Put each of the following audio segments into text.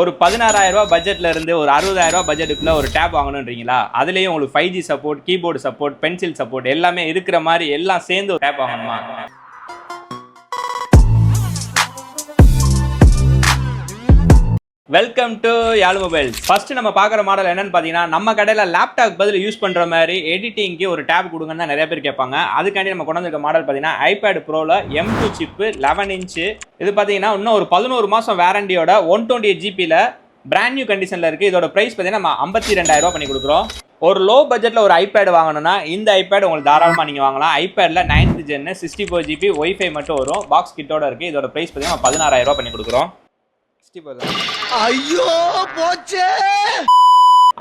ஒரு 16,000 ரூபாய் பட்ஜெட்ல இருந்து ஒரு 60,000 ரூபாய் பட்ஜெட்டுக்குள்ள ஒரு டேப் வாங்கணும்ன்றீங்களா? அதுலயும் உங்களுக்கு 5G support, keyboard support, pencil support எல்லாமே இருக்கிற மாதிரி எல்லாம் சேர்ந்து ஒரு டேப் வாங்கணுமா? Welcome to Yarl mobiles. First நம்ம பார்க்குற மாடல் என்னன்னு பார்த்தீங்கன்னா, நம்ம கடையில் லேப்டாப் பதில் யூஸ் பண்ணுற மாதிரி எடிட்டிங்க்கு ஒரு டேப் கொடுங்கன்னு தான் நிறைய பேர் கேட்பாங்க. அதுக்காண்டி நம்ம கொண்டு வந்திருக்க மாடல் பார்த்தீங்கன்னா ஐபேட் ப்ரோவில் M2 சிப்பு 11 இன்ச்சு. இது பார்த்தீங்கன்னா இன்னும் ஒரு 11 மாதம் வேரண்டியோட 128 ஜிபியில் பிராண்ட் நியூ கண்டிஷனில் இருக்குது. இதோட ப்ரைஸ் பார்த்தீங்கன்னா நம்ம 52,000 ரூபா பண்ணி கொடுக்குறோம். ஒரு லோ பட்ஜெட்டில் ஒரு ஐபேட் வாங்கணும்னா இந்த ஐபேட் உங்களுக்கு தாராளமாக நீங்கள் வாங்கலாம். ஐபேடில் 9th Gen 64 GB ஒய்ஃபை மட்டும் வரும். பாக்ஸ் கிட்டோட இருக்குது. இதோட ப்ரைஸ் பார்த்தீங்கன்னா 16,000 ரூபா பண்ணி கொடுக்குறோம். ஐயோ போச்சே.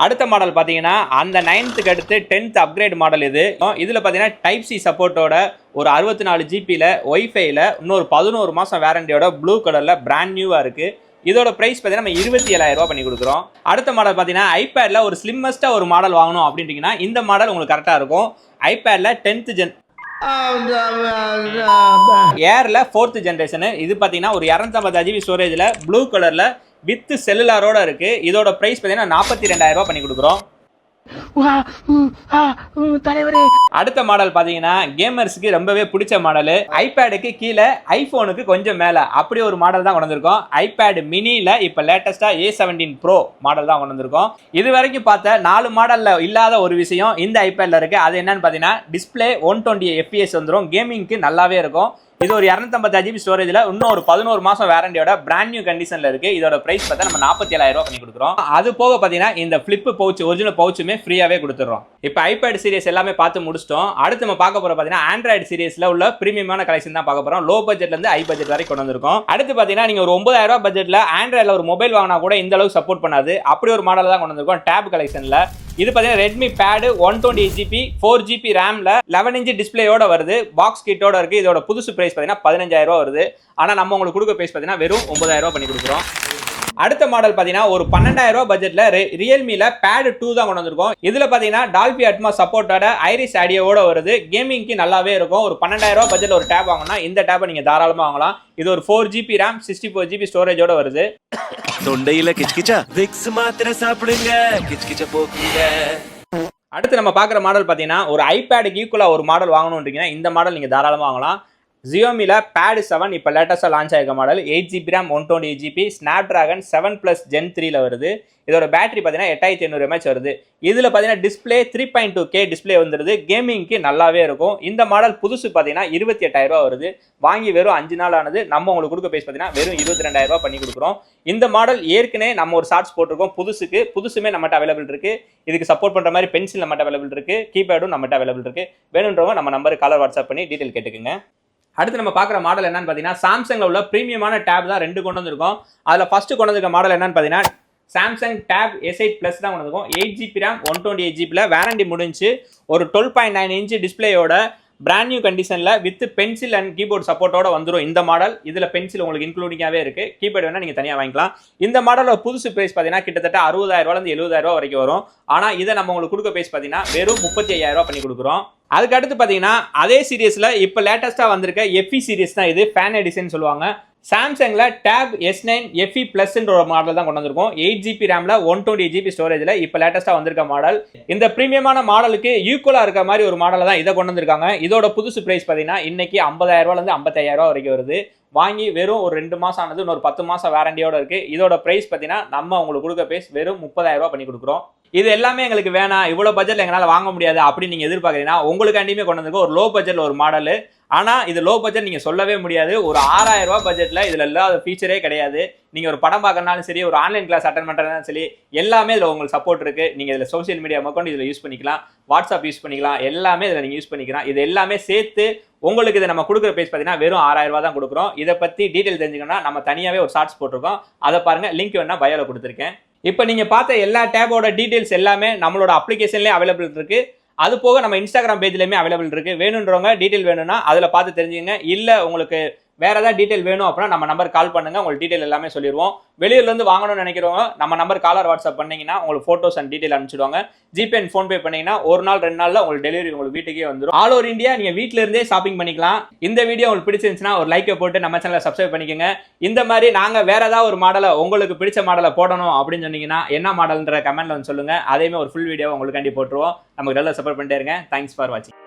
அடுத்த மாடல் பாத்தீங்கன்னா அந்த 9th அடுத்து 10th அப்கிரேட் மாடல். இதுல பாத்தீங்கன்னா டைப் சி சப்போர்ட்டோட ஒரு 64 ஜிபில ஒய்ஃபைல இன்னொரு 11 மாசம் வேரண்டியோட ப்ளூ கலர்ல பிராண்ட் நியூவா இருக்கு. இதோட பிரைஸ் பார்த்தீங்கன்னா நம்ம 27,000 ரூபா பண்ணி கொடுக்குறோம். அடுத்த மாடல் பார்த்தீங்கன்னா ஐபேட்ல ஒரு ஸ்லிம்மஸ்டா ஒரு மாடல் வாங்கணும் அப்படின்றீங்கன்னா இந்த மாடல் உங்களுக்கு கரெக்டா இருக்கும். ஐபேட்ல 10th Gen ஏர்ல 4th ஜெனரேஷன். இது பார்த்தீங்கன்னா ஒரு 250 GB ஸ்டோரேஜ்ல ப்ளூ கலர்ல வித் செல்லுலாரோட இருக்கு. இதோட பிரைஸ் பார்த்தீங்கன்னா 42,000 ரூபா பண்ணி கொடுக்குறோம். அடுத்த மாடல் பாத்தீங்கன்னா கேமர்ஸ்க்கு ரொம்பவே பிடிச்ச மாடல். ஐபேடுக்கு கீழே ஐபோனுக்கு கொஞ்சம் மேல அப்படி ஒரு மாடல் தான் கொண்டு வந்திருக்கோம். ஐபேட் மினில இப்ப லேட்டஸ்டா A17 Pro மாடல் தான் கொண்டு வந்திருக்கோம். இது வரைக்கும் பார்த்த 4 மாடல்ல இல்லாத ஒரு விஷயம் இந்த ஐபேட்ல இருக்கு. அது என்னன்னு பாத்தீங்கன்னா டிஸ்பிளே 120 FPS வந்துடும். கேமிங்க்கு நல்லாவே இருக்கும். இது ஒரு 250 GB ஸ்டோரேஜ்ல இன்னும் ஒரு 11 மாசம் வேரண்டியோட பிராண்ட் நியூ கண்டிஷன்ல இருக்கு. இதோட பிரைஸ் பார்த்தா நம்ம 47,000 ரூபா பண்ணி கொடுக்குறோம். அது போக பாத்தீங்கன்னா இந்த ஃபிளிப் பவுச் ஒரிஜினல் பவுச்சுமே ஃப்ரீயாவே கொடுத்துறோம். இப்போ ஐபேட் சீரிஸ் எல்லாமே பார்த்து முடிச்சிட்டோம். அடுத்து நம்ம பார்க்க போற பாத்தீங்கன்னா ஆண்ட்ராய்டு சீரிஸ்ல உள்ள பிரீமியமான கலெக்ஷன் தான் பார்க்க போறோம். லோ பட்ஜெட்ல இருந்து ஹை பட்ஜெட் வரை கொண்டு வந்திருக்கோம். அடுத்து பாத்தீங்கன்னா நீங்க ஒரு 9,000 ரூபாய் பட்ஜெட்ல ஆண்ட்ராய்டுல ஒரு மொபைல் வாங்கினா கூட இந்த அளவுக்கு சப்போர்ட் பண்ணாது. அப்படி ஒரு மாடல் தான் கொண்டு வந்திருக்கோம் டேப் கலெக்ஷன்ல. இது பார்த்தீங்கன்னா ரெட்மி பேடு 128 GB 4 GB ரேம்ல 11 இன்ச் டிஸ்பிளேயோட வருது. பாக்ஸ் கிட்டோட இருக்கு. இதோட புதுசு பிரைஸ் பார்த்தீங்கன்னா 15,000 ரூபா வருது. ஆனால் நம்ம உங்களுக்கு கொடுக்க பிரைஸ் பார்த்தீங்கன்னா வெறும் 9,000 ரூபா பண்ணி கொடுக்குறோம். அடுத்த மாடல் பார்த்தீங்கன்னா ஒரு 12,000 ரூபா பட்ஜெட்ல ரியல்மில பேடு 2 தான் கொண்டு வந்திருக்கோம். இதுல பார்த்தீங்கன்னா டால்பி அட்மாஸ் சப்போர்ட்டோட ஐரிஸ் ஆடியோவோட வருது. கேமிங்க்கு நல்லாவே இருக்கும். ஒரு 12,000 ரூபா பட்ஜெட்ல ஒரு டேப் வாங்கினா இந்த டேப்பை நீங்க தாராளமாக வாங்கலாம். இது ஒரு 4 GB ரேம் 64 GB ஸ்டோரேஜோட வருது. தொண்டையில கிச்கிச்சா விக்ஸ் மாத்திரை சாப்பிடுங்க, கிச்கிச்ச போக்குங்க. அடுத்து நம்ம பார்க்குற மாடல் பார்த்தீங்கன்னா ஒரு ஐபேடுக்கு ஈக்குவலா ஒரு மாடல் வாங்கணுன்றீங்கன்னா இந்த மாடல் நீங்க தாராளமாக வாங்கலாம். Xiaomiல பேடு 7 இப்போ லேட்டஸ்டாக லான்ச் ஆகிருக்க model. 8 GB RAM 128 GB Snapdragon 7+ Gen 3ல வருது. இதோட பேட்டரி பார்த்தீங்கன்னா 8500 mAh வருது. இதில் பார்த்தீங்கன்னா டிஸ்பிளே 3.2K டிஸ்பிளே வந்துருது. கேமிங்க்கு நல்லாவே இருக்கும். இந்த மாடல் புதுசு பார்த்தீங்கன்னா 28,000 ரூபா வருது. வாங்கி வெறும் 5 நாள் ஆனது. நம்ம உங்களுக்கு கொடுக்க பேஸ் பார்த்தீங்கன்னா வெறும் 22,000 ரூபா பண்ணி கொடுக்குறோம். இந்த மாடல் ஏற்கனவே நம்ம ஒரு ஷார்ட்ஸ் போட்டிருக்கோம். புதுசுமே நம்மகிட்ட அவைலபிள் இருக்கு. இதுக்கு சப்போர்ட் பண்ற மாதிரி பென்சில் நம்மகிட்ட அவைலபிள் இருக்கு. கீபேடும் நம்மகிட்ட அவைலபிள் இருக்கு. வேணுன்றவங்க நம்ம நம்பருக்கு காலர் வாட்ஸ்அப் பண்ணி டீடைல் கேட்டுக்குங்க. அடுத்து நம்ம பார்க்குற மாடல் என்னன்னு பார்த்தீங்கன்னா சாம்சங்ல உள்ள பிரீமியமான டேப் தான் 2 கொண்டு வந்திருக்கோம். அதில் ஃபர்ஸ்ட் கொண்டு வந்திருக்க மாடல் என்னன்னு பார்த்தீங்கன்னா சாம்சங் டேப் S8 Plus தான் கொண்டு வந்திருக்கோம். 8 GB ரேம் 128 GB வேரண்டி முடிஞ்சு ஒரு 12.9 இன்ச் டிஸ்பிளேயோட பிராண்ட் நியூ கண்டிஷனில் வித் பென்சில் அண்ட் கீபோர்டு சப்போர்ட்டோட வந்துடும் இந்த மாடல். இதில் பென்சில் உங்களுக்கு இன்க்ளூடிங்காகவே இருக்குது. கீபோர்டு வேணால் நீங்கள் தனியாக வாங்கிக்கலாம். இந்த மாடலோட புதுசு பிரைஸ் பார்த்தீங்கன்னா கிட்டத்தட்ட 60,000 ரூபாயிலிருந்து 70,000 ரூபா வரைக்கும் வரும். ஆனால் இதை நம்ம உங்களுக்கு கொடுக்க பிரைஸ் பார்த்தீங்கன்னா வெறும் 35,000 ரூபா பண்ணி கொடுக்குறோம். அதுக்கு அடுத்து பார்த்தீங்கன்னா அதே சீரியஸில் இப்போ லேட்டஸ்ட்டாக வந்திருக்க FE சீரிஸ் தான் இது. ஃபேன் எடிஷன் சொல்லுவாங்க. சாம்சங்ல டேப் S9 FE Plus ஒரு மாடல் தான் கொண்டு வந்திருக்கோம். 8 GB ரேம்ல 128 GB ஸ்டோரேஜ்ல இப்போ லேட்டஸ்டா வந்திருக்க மாடல். இந்த பிரீமியமான மாடலுக்கு ஈக்குவலா இருக்க மாதிரி ஒரு மாடலை தான் இதை கொண்டு வந்திருக்காங்க. இதோட புதுசு பிரைஸ் பார்த்தீங்கன்னா இன்னைக்கு 50,000 ரூபாயிலிருந்து 55,000 ரூபா வரைக்கும் வருது. வாங்கி வெறும் ஒரு 2 மாசம் ஆனது. இன்னொரு 10 மாசம் வேரண்டியோட இருக்கு. இதோட பிரைஸ் பார்த்தீங்கன்னா நம்ம உங்களுக்கு கொடுக்க பிரைஸ் வெறும் 30,000 ரூபா பண்ணி கொடுக்குறோம். இது எல்லாமே எங்களுக்கு வேணாம், இவ்வளவு பட்ஜெட்ல எங்களால் வாங்க முடியாது அப்படின்னு நீங்க எதிர்பார்க்கறீங்கன்னா உங்களுக்காண்டியுமே கொண்டு வந்திருக்க ஒரு லோ பட்ஜெட்ல ஒரு மாடல். ஆனா இது லோ பட்ஜெட் நீங்க சொல்லவே முடியாது. ஒரு 6,000 ரூபாய் பட்ஜெட்ல இதுல இல்லாத ஃபீச்சரே கிடையாது. நீங்க ஒரு படம் பார்க்கறனாலும் சரி, ஒரு ஆன்லைன் கிளாஸ் அட்டென்ட் பண்றதுனாலும் சரி, எல்லாமே இதுல உங்களுக்கு சப்போர்ட் இருக்கு. நீங்க இதுல சோசியல் மீடியா மக்கள் இதுல யூஸ் பண்ணிக்கலாம், வாட்ஸ்அப் யூஸ் பண்ணிக்கலாம், எல்லாமே இதுல நீங்க யூஸ் பண்ணிக்கலாம். இது எல்லாமே சேர்த்து உங்களுக்கு இதை நம்ம கொடுக்குற பிரைஸ் பார்த்தீங்கன்னா வெறும் 6,000 ரூபாய் தான் கொடுக்குறோம். இதை பத்தி டீடைல் தெரிஞ்சுக்கணும்னா நம்ம தனியாவே ஒரு ஷார்ட்ஸ் போட்டிருக்கோம். அதை பாருங்க, லிங்க் வேணா பயோல கொடுத்துருக்கேன். இப்போ நீங்க பார்த்த எல்லா டேபோட டீடைல்ஸ் எல்லாமே நம்மளோட அப்ளிகேஷன்லேயே அவைலபிள் இருக்கு. அது போக நம்ம இன்ஸ்டாகிராம் பேஜ்லயுமே அவைலபிள் இருக்கு. வேணுன்றவங்க டீடைல் வேணும்னா அதில் பார்த்து தெரிஞ்சுங்க. இல்லை உங்களுக்கு வேற ஏதாவது டீடைல் வேணும் அப்படின்னா நம்ம நம்பர் கால் பண்ணுங்க, உங்களுக்கு டீடைல் எல்லாமே சொல்லிடுவோம். வெளியூர்ல இருந்து வாங்கணும்னு நினைக்கிறவங்க நம்ம நம்பர் காலர் வாட்ஸ்அப் பண்ணீங்கன்னா உங்களுக்கு போட்டோஸ் அண்ட் டீடைல் அனுப்பிச்சிடுவாங்க. ஜிபே அண்ட் ஃபோன்பே பண்ணீங்கன்னா ஒரு நாள் 2 நாள்ல உங்களுக்கு டெலிவரி உங்களுக்கு வீட்டுக்கே வந்துடும். ஆல் ஓவர் இந்தியா நீங்க வீட்ல இருந்தே ஷாப்பிங் பண்ணிக்கலாம். இந்த வீடியோ உங்களுக்கு பிடிச்சிருந்துச்சுன்னா ஒரு லைக்கை போட்டு நம்ம சேனலை சப்ஸ்கிரைப் பண்ணிக்கோங்க. இந்த மாதிரி நாங்க வேற ஏதாவது ஒரு மாடலை உங்களுக்கு பிடிச்ச மாடலை போடணும் அப்படின்னு சொன்னீங்கன்னா என்ன மாடல்ன்ற கமெண்ட்ல வந்து சொல்லுங்க. அதேமே ஒரு ஃபுல் வீடியோ உங்களுக்கு போட்டுருவோம். நமக்கு நல்லா சப்போர்ட் பண்ணிட்டே இருங்க. தேங்க்ஸ் ஃபார் வாட்சிங்.